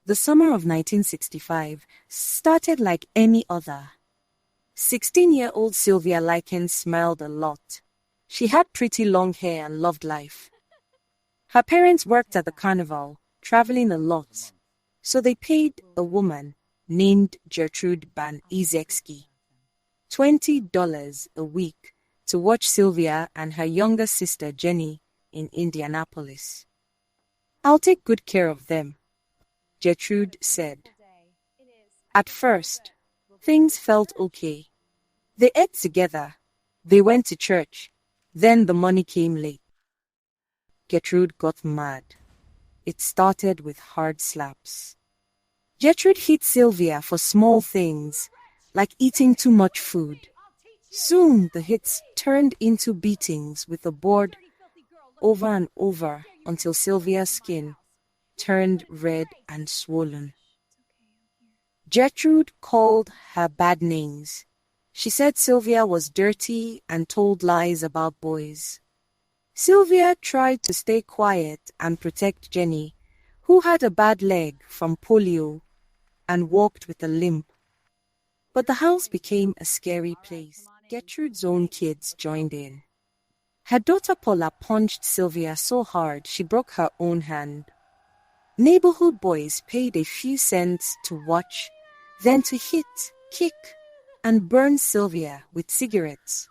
The summer of 1965 started like any other. 16-year-old Sylvia Likens smiled a lot. She had pretty long hair and loved life. Her parents worked at the carnival, traveling a lot, so they paid a woman named Gertrude Baniszewski $20 a week to watch Sylvia and her younger sister Jenny in Indianapolis. "I'll take good care of them," Gertrude said. At first, things felt okay. They ate together, they went to church, then the money came late. Gertrude got mad. It started with hard slaps. Gertrude hit Sylvia for small things, like eating too much food. Soon the hits turned into beatings with a board over and over until Sylvia's skin turned red and swollen. Gertrude called her bad names. She said Sylvia was dirty and told lies about boys. Sylvia tried to stay quiet and protect Jenny, who had a bad leg from polio and walked with a limp. But the house became a scary place. Gertrude's own kids joined in. Her daughter Paula punched Sylvia so hard she broke her own hand. Neighborhood boys paid a few cents to watch, then to hit, kick, and burn Sylvia with cigarettes.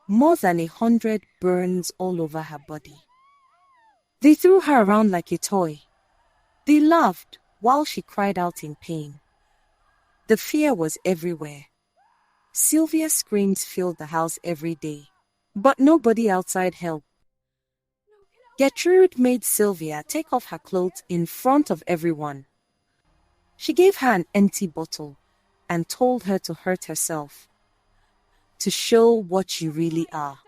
More than 100 burns all over her body. They threw her around like a toy. They laughed while she cried out in pain. The fear was everywhere. Sylvia's screams filled the house every day, but nobody outside helped. Gertrude made Sylvia take off her clothes in front of everyone. She gave her an empty bottle and told her to hurt herself, to show what you really are.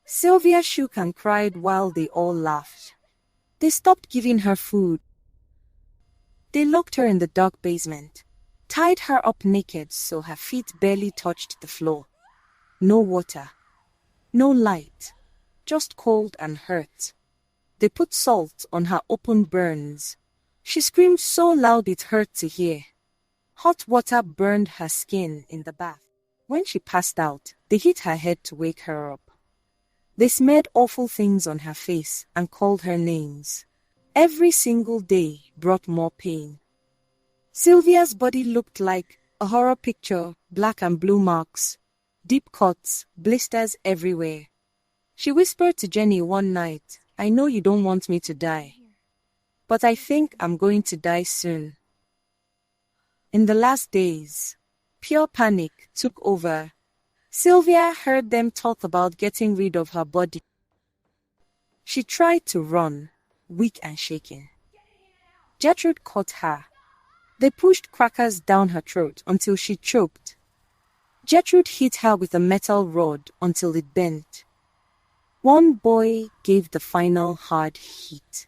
Sylvia shook and cried while they all laughed. They stopped giving her food. They locked her in the dark basement, tied her up naked so her feet barely touched the floor. No water, no light, just cold and hurt. They put salt on her open burns. She screamed so loud it hurt to hear. Hot water burned her skin in the bath. When she passed out, they hit her head to wake her up. They smeared awful things on her face and called her names. Every single day brought more pain. Sylvia's body looked like a horror picture, black and blue marks, deep cuts, blisters everywhere. She whispered to Jenny one night, "I know you don't want me to die, but I think I'm going to die soon." In the last days, pure panic took over. Sylvia heard them talk about getting rid of her body. She tried to run, weak and shaking. Gertrude caught her. They pushed crackers down her throat until she choked. Gertrude hit her with a metal rod until it bent. One boy gave the final hard hit.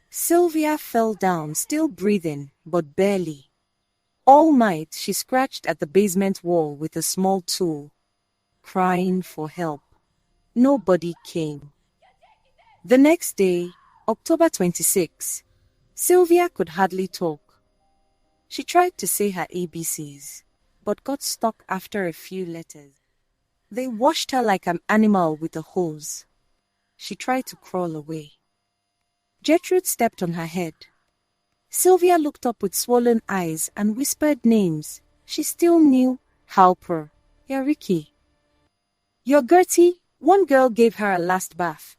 Sylvia fell down, still breathing, but barely. All night she scratched at the basement wall with a small tool, crying for help. Nobody came. The next day, October 26, Sylvia could hardly talk. She tried to say her ABCs, but got stuck after a few letters. They washed her like an animal with a hose. She tried to crawl away. Gertrude stepped on her head. Sylvia looked up with swollen eyes and whispered names. She still knew Halper, Ricky. "You're Gertie." One girl gave her a last bath.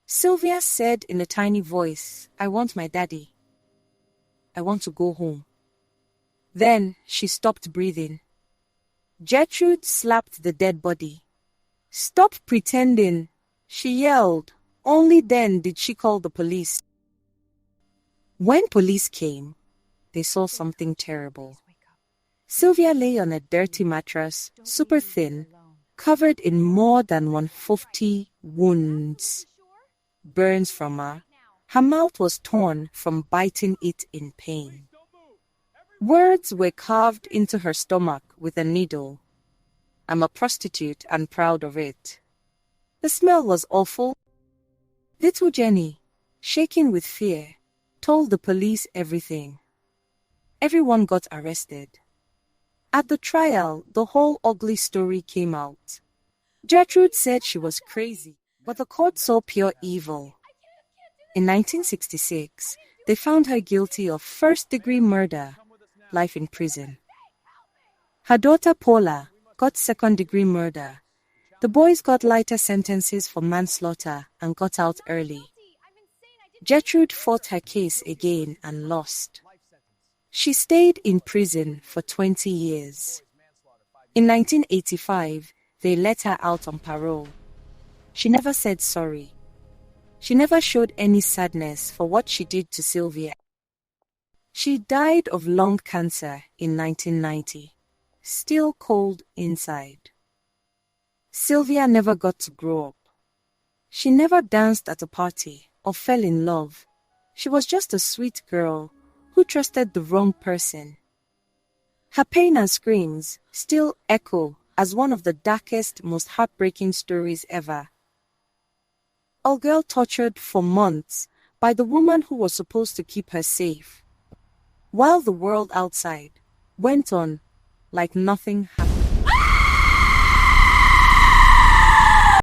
Sylvia said in a tiny voice, "I want my daddy. I want to go home." Then she stopped breathing. Gertrude slapped the dead body. "Stop pretending," she yelled. Only then did she call the police. When police came, they saw something terrible. Sylvia lay on a dirty mattress, super thin, covered in more than 150 wounds. Burns from her. Her mouth was torn from biting it in pain. Words were carved into her stomach with a needle. "I'm a prostitute and proud of it." The smell was awful. Little Jenny, shaking with fear, told the police everything. Everyone got arrested. At the trial, the whole ugly story came out. Gertrude said she was crazy, but the court saw pure evil. In 1966, they found her guilty of first-degree murder, life in prison. Her daughter Paula got second-degree murder. The boys got lighter sentences for manslaughter and got out early. Gertrude fought her case again and lost. She stayed in prison for 20 years. In 1985, they let her out on parole. She never said sorry. She never showed any sadness for what she did to Sylvia. She died of lung cancer in 1990, still cold inside. Sylvia never got to grow up. She never danced at a party or fell in love. She was just a sweet girl who trusted the wrong person. Her pain and screams still echo as one of the darkest, most heartbreaking stories ever. A girl tortured for months by the woman who was supposed to keep her safe, while the world outside went on like nothing happened.